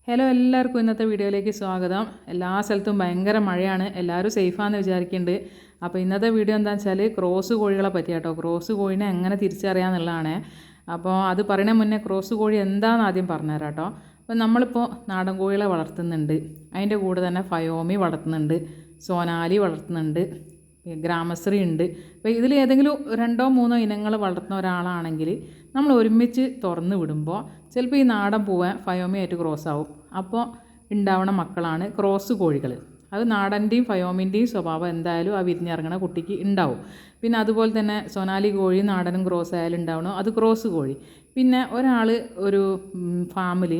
Hello, എല്ലാവർക്കും ഇന്നത്തെ വീഡിയോയിലേക്ക് സ്വാഗതം. എല്ലാ സ്ഥലത്തും ഭയങ്കര മഴയാണ്, എല്ലാവരും സേഫാണെന്ന് വിചാരിക്കുന്നുണ്ട്. അപ്പോൾ ഇന്നത്തെ വീഡിയോ എന്താണെന്ന് വെച്ചാൽ ക്രോസ് കോഴികളെ പറ്റിയാട്ടോ. ക്രോസ് കോഴിനെ എങ്ങനെ തിരിച്ചറിയാമെന്നുള്ളതാണ്. അപ്പോൾ അത് പറയുന്നതിന് മുന്നേ ക്രോസ് കോഴി എന്താണെന്ന് ആദ്യം പറഞ്ഞുതരാം കേട്ടോ. അപ്പോൾ നമ്മളിപ്പോൾ നാടൻ കോഴികളെ വളർത്തുന്നുണ്ട്, അതിൻ്റെ കൂടെ തന്നെ ഫയോമി വളർത്തുന്നുണ്ട്, സോനാലി വളർത്തുന്നുണ്ട്, ഗ്രാമശ്രീ ഉണ്ട്. അപ്പോൾ ഇതിൽ ഏതെങ്കിലും 2-3 ഇനങ്ങൾ വളർത്തുന്ന ഒരാളാണെങ്കിൽ നമ്മൾ ഒരുമിച്ച് തുറന്ന് വിടുമ്പോൾ ചിലപ്പോൾ ഈ നാടൻ പൂവൻ ഫയോമിയായിട്ട് ക്രോസ് ആവും. അപ്പോൾ ഉണ്ടാവണ മക്കളാണ് ക്രോസ് കോഴികൾ. അത് നാടൻ്റെയും ഫയോമിൻ്റെയും സ്വഭാവം എന്തായാലും ആ വിരിഞ്ഞിറങ്ങണ കുട്ടിക്ക് ഉണ്ടാവും. പിന്നെ അതുപോലെ തന്നെ സൊനാലി കോഴി നാടനും ക്രോസ് ആയാലും ഉണ്ടാവണോ അത് ക്രോസ് കോഴി. പിന്നെ ഒരാൾ ഒരു ഫാമിൽ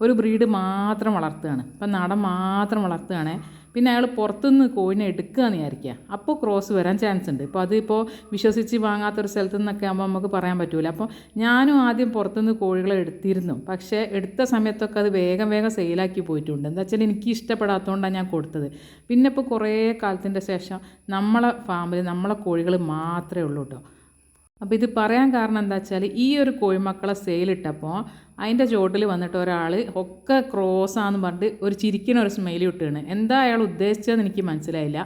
ഒരു ബ്രീഡ് മാത്രം വളർത്തുകയാണ്, ഇപ്പം നാടൻ മാത്രം വളർത്തുകയാണ്. പിന്നെ അയാൾ പുറത്തുനിന്ന് കോഴിനെ എടുക്കുകയെന്ന് വിചാരിക്കുക, അപ്പോൾ ക്രോസ് വരാൻ ചാൻസ് ഉണ്ട്. ഇപ്പോൾ അതിപ്പോൾ വിശ്വസിച്ച് വാങ്ങാത്തൊരു സ്ഥലത്തു നിന്നൊക്കെ ആകുമ്പോൾ നമുക്ക് പറയാൻ പറ്റില്ല. അപ്പോൾ ഞാനും ആദ്യം പുറത്തുനിന്ന് കോഴികളെ എടുത്തിരുന്നു, പക്ഷേ എടുത്ത സമയത്തൊക്കെ അത് വേഗം സെയിലാക്കി പോയിട്ടുണ്ട്. എന്താ വെച്ചാൽ എനിക്ക് ഇഷ്ടപ്പെടാത്തതുകൊണ്ടാണ് ഞാൻ കൊടുത്തത്. പിന്നെ ഇപ്പോൾ കുറേ കാലത്തിൻ്റെ ശേഷം നമ്മളെ ഫാമിൽ നമ്മളെ കോഴികൾ മാത്രമേ ഉള്ളൂ കേട്ടോ. അപ്പോൾ ഇത് പറയാൻ കാരണം എന്താ വെച്ചാൽ ഈ ഒരു കോഴിമക്കളെ സെയിലിട്ടപ്പോൾ അതിൻ്റെ ചോട്ടിൽ വന്നിട്ട് ഒരാൾ ഒക്കെ ക്രോസാന്ന് പറഞ്ഞിട്ട് ഒരു ചിരിക്കുന്ന ഒരു സ്മൈലി ഇട്ടാണ്. എന്താ അയാൾ ഉദ്ദേശിച്ചതെന്ന് എനിക്ക് മനസ്സിലായില്ല.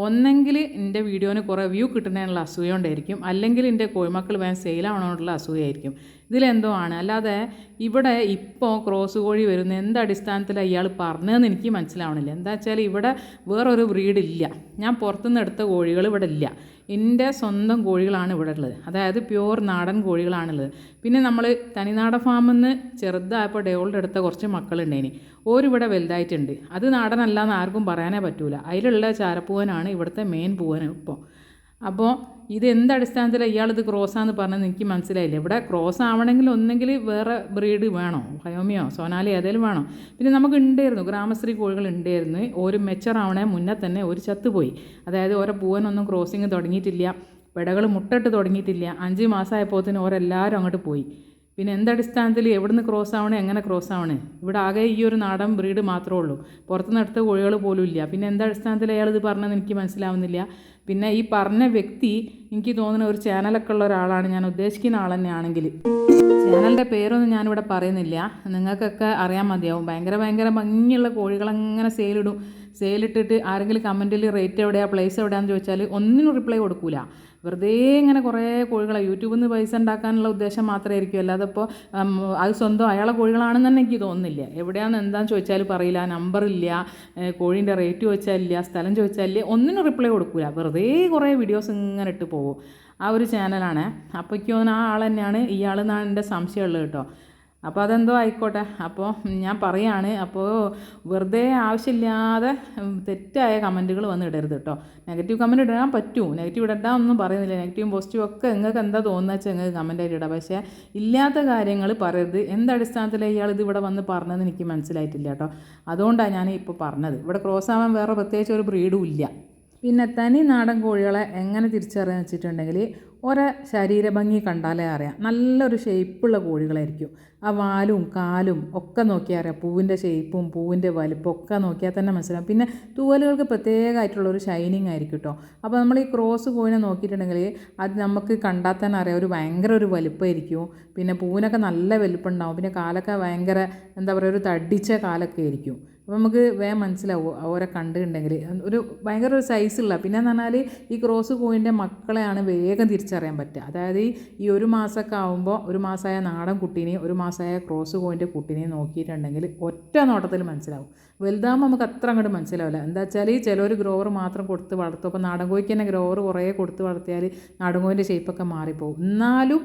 ഒന്നെങ്കിൽ എൻ്റെ വീഡിയോന് കുറേ വ്യൂ കിട്ടുന്നതിനുള്ള അസൂയ കൊണ്ടായിരിക്കും, അല്ലെങ്കിൽ എൻ്റെ കോഴിമക്കൾ വേഗം സെയിലാവണമെന്നുള്ള അസൂയായിരിക്കും. ഇതിലെന്തോ ആണ്. അല്ലാതെ ഇവിടെ ഇപ്പോൾ ക്രോസ് കോഴി വരുന്ന എന്ത് അടിസ്ഥാനത്തിലാണ് ഇയാൾ പറഞ്ഞതെന്ന് എനിക്ക് മനസ്സിലാവണില്ല. എന്താ വെച്ചാൽ ഇവിടെ വേറൊരു ബ്രീഡില്ല. ഞാൻ പുറത്തുനിന്ന് എടുത്ത കോഴികൾ ഇവിടെ ഇല്ല. എൻ്റെ സ്വന്തം കോഴികളാണ് ഇവിടെ ഉള്ളത്, അതായത് പ്യൂർ നാടൻ കോഴികളാണുള്ളത്. പിന്നെ നമ്മൾ തനിനാടൻ ഫാമിൽ നിന്ന് ചെറുതായപ്പോൾ ഡേവളുടെ അടുത്ത കുറച്ച് മക്കളുണ്ടേനി, ഓരിവിടെ വലുതായിട്ടുണ്ട്. അത് നാടനല്ല എന്ന് ആർക്കും പറയാനേ പറ്റൂല. അതിലുള്ള ചാരപ്പൂവനാണ് ഇവിടുത്തെ മെയിൻ പൂവൻ ഇപ്പോൾ. അപ്പോൾ ഇത് എന്ത് അടിസ്ഥാനത്തിലാണ് ഇയാളിത് ക്രോസാന്ന് പറഞ്ഞത് എനിക്ക് മനസ്സിലായില്ല. ഇവിടെ ക്രോസ് ആവണമെങ്കിൽ ഒന്നെങ്കിൽ വേറെ ബ്രീഡ് വേണോ, ഫയോമിയോ സോനാലി ഏതെങ്കിലും വേണോ. പിന്നെ നമുക്ക് ഉണ്ടായിരുന്നു ഗ്രാമശ്രീ കോഴികൾ ഉണ്ടായിരുന്നു. ഒരു മെച്ചറാവണേ മുന്നേ തന്നെ ഒരു ചത്തുപോയി. അതായത് ഓരോ പൂവനൊന്നും ക്രോസിങ് തുടങ്ങിയിട്ടില്ല, പെടകൾ മുട്ടിട്ട് തുടങ്ങിയിട്ടില്ല. 5 മാസമായപ്പോഴത്തേന് ഓരെല്ലാവരും അങ്ങോട്ട് പോയി. പിന്നെ എന്തടിസ്ഥാനത്തിൽ എവിടുന്ന് ക്രോസ് ആവണേ, എങ്ങനെ ക്രോസ് ആവണേ? ഇവിടെ ആകെ ഈ ഒരു നാടൻ ബ്രീഡ് മാത്രമേ ഉള്ളൂ, പുറത്തുനിന്ന് എടുത്ത കോഴികൾ പോലും ഇല്ല. പിന്നെ എന്തടിസ്ഥാനത്തിൽ അയാളിത് പറഞ്ഞതെന്ന് എനിക്ക് മനസ്സിലാവുന്നില്ല. പിന്നെ ഈ പറഞ്ഞ വ്യക്തി എനിക്ക് തോന്നുന്ന ഒരു ചാനലൊക്കെ ഉള്ള ഒരാളാണ്, ഞാൻ ഉദ്ദേശിക്കുന്ന ആൾ തന്നെയാണെങ്കിൽ. ചാനലിൻ്റെ പേരൊന്നും ഞാനിവിടെ പറയുന്നില്ല, നിങ്ങൾക്കൊക്കെ അറിയാൻ മതിയാവും. ഭയങ്കര ഭംഗിയുള്ള കോഴികളങ്ങനെ സെയിലിട്ടിട്ട് ആരെങ്കിലും കമൻറ്റിൽ റേറ്റ് എവിടെയാണ്, പ്ലേസ് എവിടെയാണെന്ന് ചോദിച്ചാൽ ഒന്നിനും റിപ്ലൈ കൊടുക്കില്ല. വെറുതെ ഇങ്ങനെ കുറേ കോഴികളെ യൂട്യൂബിൽ നിന്ന് പൈസ ഉണ്ടാക്കാനുള്ള ഉദ്ദേശം മാത്രമേ ആയിരിക്കും. അല്ലാതെ ഇപ്പോൾ അത് സ്വന്തം അയാളെ കോഴികളാണെന്ന് തന്നെ എനിക്ക് തോന്നുന്നില്ല. എവിടെയാണെന്ന് എന്താണെന്ന് ചോദിച്ചാൽ പറയില്ല, നമ്പറില്ല, കോഴീൻ്റെ റേറ്റ് ചോദിച്ചാലില്ല, സ്ഥലം ചോദിച്ചാലില്ല, ഒന്നിനും റിപ്ലൈ കൊടുക്കില്ല. വെറുതെ കുറേ വീഡിയോസ് ഇങ്ങനെ ഇട്ട് പോകും. ആ ഒരു ചാനലാണ്. അപ്പോഴേക്കും ആ ആൾ തന്നെയാണ് ഇയാളെന്നാണ് എൻ്റെ സംശയമുള്ളത് കേട്ടോ. അപ്പോൾ അതെന്തോ ആയിക്കോട്ടെ. അപ്പോൾ ഞാൻ പറയാണ്, അപ്പോൾ വെറുതെ ആവശ്യമില്ലാതെ തെറ്റായ കമൻറ്റുകൾ വന്ന് ഇടരുത് കേട്ടോ. നെഗറ്റീവ് കമൻറ്റ് ഇടാൻ പറ്റും, നെഗറ്റീവ് ഇടണ്ടാന്നൊന്നും പറയുന്നില്ല. നെഗറ്റീവും പോസിറ്റീവും ഒക്കെ നിങ്ങൾക്ക് എന്താ തോന്നുന്നത് വെച്ചാൽ നിങ്ങൾക്ക് കമൻറ്റായിട്ട് ഇടാം. പക്ഷേ ഇല്ലാത്ത കാര്യങ്ങൾ പറയരുത്. എന്തടിസ്ഥാനത്തിലാണ് ഇയാൾ ഇത് ഇവിടെ വന്ന് പറഞ്ഞതെന്ന് എനിക്ക് മനസ്സിലായിട്ടില്ല കേട്ടോ. അതുകൊണ്ടാണ് ഞാൻ ഇപ്പോൾ പറഞ്ഞത്. ഇവിടെ ക്രോസ് ആവാൻ വേറെ പ്രത്യേകിച്ച് ഒരു ബ്രീഡും ഇല്ല. പിന്നെ തനി നാടൻ കോഴികളെ എങ്ങനെ തിരിച്ചറിയാന്ന് വെച്ചിട്ടുണ്ടെങ്കിൽ ഒരേ ശരീരഭംഗി കണ്ടാലേ അറിയാം. നല്ലൊരു ഷേപ്പുള്ള കോഴികളായിരിക്കും. ആ വാലും കാലും ഒക്കെ നോക്കിയാൽ അറിയാം. പൂവിൻ്റെ ഷേപ്പും പൂവിൻ്റെ വലിപ്പം ഒക്കെ നോക്കിയാൽ തന്നെ മനസ്സിലാവും. പിന്നെ തൂവലുകൾക്ക് പ്രത്യേകമായിട്ടുള്ളൊരു ഷൈനിങ് ആയിരിക്കും കേട്ടോ. അപ്പോൾ നമ്മൾ ഈ ക്രോസ് കോഴിനെ നോക്കിയിട്ടുണ്ടെങ്കിൽ അത് നമുക്ക് കണ്ടാൽ തന്നെ അറിയാം, ഒരു ഭയങ്കര ഒരു വലിപ്പമായിരിക്കും. പിന്നെ പൂവിനൊക്കെ നല്ല വലിപ്പം ഉണ്ടാവും. പിന്നെ കാലൊക്കെ ഭയങ്കര എന്താ പറയുക, ഒരു തടിച്ച കാലൊക്കെ ആയിരിക്കും. അപ്പോൾ നമുക്ക് വേഗം മനസ്സിലാവും ഓരെ കണ്ടിട്ടുണ്ടെങ്കിൽ. ഒരു ഭയങ്കര ഒരു സൈസുള്ള, പിന്നെ എന്ന് പറഞ്ഞാൽ ഈ ക്രോസ് കോഴിൻ്റെ മക്കളെയാണ് വേഗം തിരിച്ചറിയാൻ പറ്റുക. അതായത് ഈ 1 മാസമൊക്കെ ആകുമ്പോൾ 1 മാസമായ നാടൻ കുട്ടീനെയും 1 മാസമായ ക്രോസ് കോഴിൻ്റെ കുട്ടീനെയും നോക്കിയിട്ടുണ്ടെങ്കിൽ ഒറ്റ നോട്ടത്തിൽ മനസ്സിലാവും. വലുതാകുമ്പോൾ നമുക്ക് അത്ര അങ്ങോട്ട് മനസ്സിലാവില്ല. എന്താ വെച്ചാൽ ചിലർ ഗ്രോവർ മാത്രം കൊടുത്ത് വളർത്തും. അപ്പോൾ നാടൻ കോഴിക്ക് തന്നെ ഗ്രോവർ കുറേ കൊടുത്ത് വളർത്തിയാൽ നാടൻ കോഴിൻ്റെ ഷേപ്പൊക്കെ മാറിപ്പോവും. എന്നാലും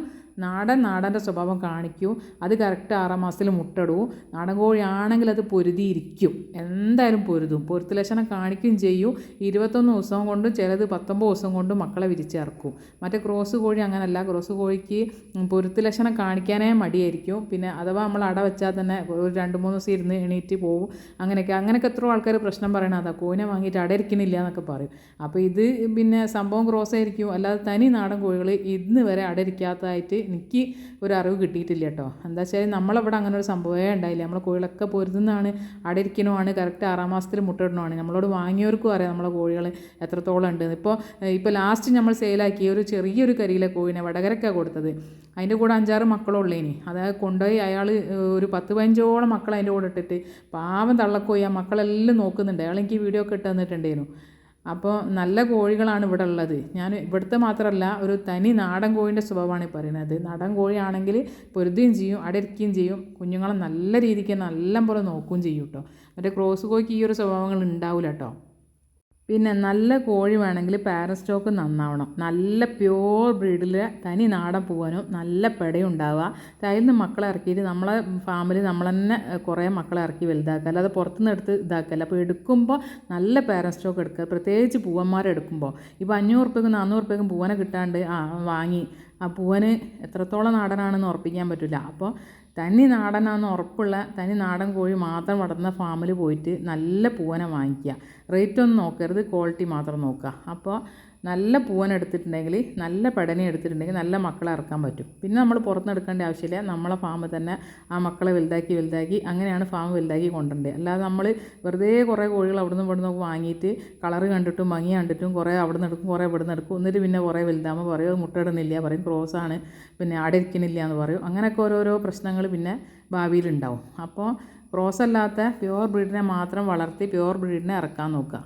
നാടൻ്റെ സ്വഭാവം കാണിക്കും. അത് കറക്റ്റ് 6 മാസത്തിൽ മുട്ടടൂ. നാടൻ കോഴിയാണെങ്കിൽ അത് പൊരുതിയിരിക്കും, എന്തായാലും പൊരുതും, പൊരുത്ത് ലക്ഷണം കാണിക്കുകയും ചെയ്യും. 21 ദിവസം കൊണ്ടും ചിലത് 19 ദിവസം കൊണ്ടും മക്കളെ വിരിച്ചിറക്കും. മറ്റേ ക്രോസ് കോഴി അങ്ങനല്ല. ക്രോസ് കോഴിക്ക് പൊരുത്ത് ലക്ഷണം കാണിക്കാനേ മടിയായിരിക്കും. പിന്നെ അഥവാ നമ്മൾ അട വെച്ചാൽ തന്നെ ഒരു 2-3 ദിവസം ഇരുന്ന് എണീറ്റ് പോകും. അങ്ങനെയൊക്കെ എത്രയോ ആൾക്കാർ പ്രശ്നം പറയണം, അതാ കോഴിനെ വാങ്ങിയിട്ട് അടയിരിക്കണില്ല എന്നൊക്കെ പറയും. അപ്പോൾ ഇത് പിന്നെ സംഭവം ക്രോസ് ആയിരിക്കും. അല്ലാതെ തനി നാടൻ കോഴികൾ ഇന്ന് വരെ അടയിരിക്കാത്തതായിട്ട് എനിക്ക് ഒരു അറിവ് കിട്ടിയിട്ടില്ല കേട്ടോ. എന്താ വെച്ചാൽ നമ്മളിവിടെ അങ്ങനെ ഒരു സംഭവമേ ഉണ്ടായില്ല. നമ്മളെ കോഴികളൊക്കെ പൊരുതുന്നതാണ്, അവിടെ ഇരിക്കണമാണ്, കറക്റ്റ് 6 മാസത്തിൽ മുട്ടയിടണമാണ്. നമ്മളോട് വാങ്ങിയവർക്കും അറിയാം നമ്മളെ കോഴികൾ എത്രത്തോളം ഉണ്ട്. ഇപ്പോൾ ലാസ്റ്റ് നമ്മൾ സെയിലാക്കി ഒരു ചെറിയൊരു കരിയിലെ കോഴിനെ വടകരക്കാണ് കൊടുത്തത്. അതിൻ്റെ കൂടെ 5-6 മക്കളുള്ളേനി. അതായത് കൊണ്ടുപോയി അയാൾ ഒരു 10-15ഓളം മക്കൾ അതിൻ്റെ കൂടെ ഇട്ടിട്ട് പാവം തള്ളക്കോയി ആ മക്കളെല്ലാം നോക്കുന്നുണ്ട്. അയാൾ എനിക്ക് വീഡിയോ ഒക്കെ ഇട്ട് തന്നിട്ടുണ്ടായിരുന്നു. അപ്പോൾ നല്ല കോഴികളാണ് ഇവിടെ ഉള്ളത്. ഞാൻ ഇവിടുത്തെ മാത്രമല്ല, ഒരു തനി നാടൻ കോഴിൻ്റെ സ്വഭാവമാണ് പറയുന്നത്. നാടൻ കോഴിയാണെങ്കിൽ പൊരുതുകയും ചെയ്യും, അടയിരിക്കുകയും ചെയ്യും, കുഞ്ഞുങ്ങളെ നല്ല രീതിക്ക് നല്ല പോലെ നോക്കുകയും ചെയ്യും കേട്ടോ. മറ്റേ ക്രോസ് കോഴിക്ക് ഈ ഒരു സ്വഭാവങ്ങൾ ഉണ്ടാവില്ല കേട്ടോ. പിന്നെ നല്ല കോഴി വേണമെങ്കിൽ പാരന്റ് സ്റ്റോക്ക് നന്നാവണം. നല്ല പ്യോർ ബ്രീഡിലെ തനി നാടൻ പൂവാനും നല്ല പെടയും ഉണ്ടാവുക. അതിൽ നിന്ന് മക്കളെ ഇറക്കിയിട്ട് നമ്മളെ ഫാമിലി നമ്മൾ തന്നെ കുറേ മക്കളെ ഇറക്കി വലുതാക്കുക, അല്ലാതെ പുറത്തുനിന്ന് എടുത്ത് ഇതാക്കല്ല. അപ്പോൾ എടുക്കുമ്പോൾ നല്ല പാരന്റ് സ്റ്റോക്ക് എടുക്കുക, പ്രത്യേകിച്ച് പൂവന്മാരെ എടുക്കുമ്പോൾ. ഇപ്പോൾ 500 റുപ്യക്കും 400 റുപ്യക്കും പൂവനെ കിട്ടാണ്ട് വാങ്ങി ആ പൂവന് എത്രത്തോളം നാടനാണെന്ന് ഉറപ്പിക്കാൻ പറ്റില്ല. അപ്പോൾ തനി നാടനാണെന്ന് ഉറപ്പുള്ള തനി നാടൻ കോഴി മാത്രം വളർത്തുന്ന ഫാമിൽ പോയിട്ട് നല്ല പൂവനെ വാങ്ങിക്കുക. റേറ്റ് ഒന്നും നോക്കരുത്, ക്വാളിറ്റി മാത്രം നോക്കുക. അപ്പോൾ നല്ല പൂവൻ എടുത്തിട്ടുണ്ടെങ്കിൽ, നല്ല പെടനെ എടുത്തിട്ടുണ്ടെങ്കിൽ നല്ല മക്കളെ ഇറക്കാൻ പറ്റും. പിന്നെ നമ്മൾ പുറത്തുനിന്ന് എടുക്കേണ്ട ആവശ്യമില്ല. നമ്മളെ ഫാമിൽ തന്നെ ആ മക്കളെ വലുതാക്കി അങ്ങനെയാണ് ഫാം വലുതാക്കി കൊണ്ടുവരേണ്ടത്. അല്ലാതെ നമ്മൾ വെറുതെ കുറേ കോഴികൾ അവിടുന്ന് ഇവിടുന്ന് വാങ്ങിയിട്ട് കളറ് കണ്ടിട്ടും ഭംഗി കണ്ടിട്ടും കുറേ അവിടെ നിന്ന് എടുക്കും, കുറേ ഇവിടെ നിന്ന് എടുക്കും, എന്നിട്ട് പിന്നെ കുറേ വലുതാകുമ്പോൾ പറയും അത് മുട്ടയിടുന്നില്ല, പറയും ക്രോസാണ്, പിന്നെ അടയിരിക്കണില്ല എന്ന് പറയും. അങ്ങനെയൊക്കെ ഓരോരോ പ്രശ്നങ്ങൾ പിന്നെ ഭാവിയിലുണ്ടാവും. അപ്പോൾ ക്രോസ് അല്ലാത്ത പ്യുവർ ബ്രീഡിനെ മാത്രം വളർത്തി പ്യുവർ ബ്രീഡിനെ ഇറക്കാൻ നോക്കുക.